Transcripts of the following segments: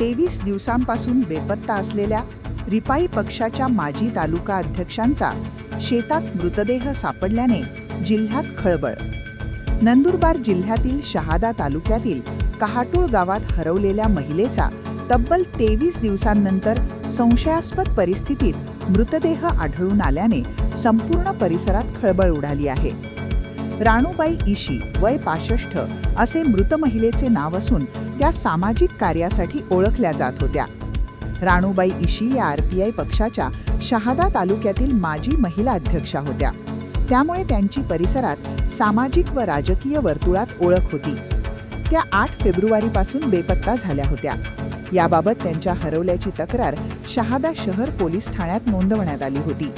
23 दिवसांपासून बेपत्ता असलेल्या रिपाई पक्षाच्या माजी तालुका अध्यक्षांचा शेतात मृतदेह सापडल्याने जिल्ह्यात खळबळ. नंदुरबार जिल्ह्यातील शहादा तालुक्यातील कहाटूळ गावात हरवलेल्या महिलेचा तब्बल 23 दिवसांनंतर संशयास्पद परिस्थितीत मृतदेह आढळून आल्याने संपूर्ण परिसरात खळबळ उडाली आहे. राणूबाई इशी वय 65 असे मृत महिलेचे नाव असून त्या सामाजिक कार्यासाठी ओळखल्या जात होत्या. राणूबाई इशी या RPI पक्षाच्या शहादा तालुक्यातील माजी महिला अध्यक्षा होत्या. त्यामुळे त्यांची परिसरात सामाजिक व राजकीय वर्तुळात ओळख होती. त्या 8 फेब्रुवारीपासून बेपत्ता झाल्या होत्या. याबाबत त्यांच्या हरवल्याची तक्रार शहादा शहर पोलीस ठाण्यात नोंदवण्यात आली होती.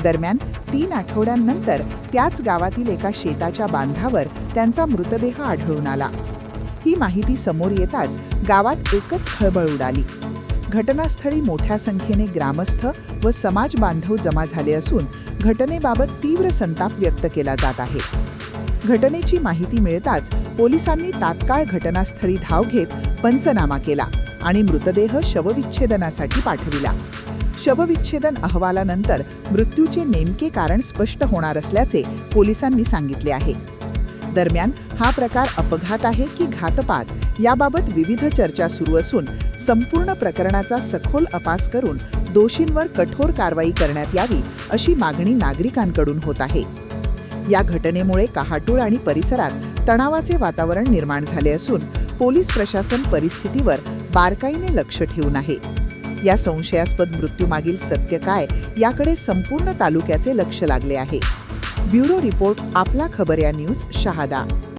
दरम्यान 3 आठवड्यांनंतर त्याच गावातील एका शेताच्या बांधावर त्यांचा मृतदेह आढळून आला. ही माहिती समोर येताच गावात एकच खळबळ उडाली. घटनास्थळी मोठ्या संख्येने ग्रामस्थ व समाज बांधव जमा झाले असून घटनेबाबत तीव्र संताप व्यक्त केला जात आहे. घटनेची माहिती मिळताच पोलिसांनी तात्काळ घटनास्थळी धाव घेत पंचनामा केला आणि मृतदेह शवविच्छेदनासाठी पाठविला. शवविच्छेदन अहवालानंतर मृत्यूचे नेमके कारण स्पष्ट होणार असल्याचे पोलिसांनी सांगितले आहे. दरम्यान हा प्रकार अपघात आहे की घातपात याबाबत विविध चर्चा सुरू असून संपूर्ण प्रकरणाचा सखोल तपास करून दोषींवर कठोर कारवाई करण्यात यावी अशी मागणी नागरिकांकडून होत आहे. या घटनेमुळे कहाटूळ आणि परिसरात तणावाचे वातावरण निर्माण झाले असून पोलीस प्रशासन परिस्थितीवर बारकाईने लक्ष ठेवून आहे. या संशयास्पद मृत्यूमागील सत्य काय याकडे संपूर्ण तालुक्याचे लक्ष लागले आहे. ब्युरो रिपोर्ट, आपला खबर या न्यूज, शहादा.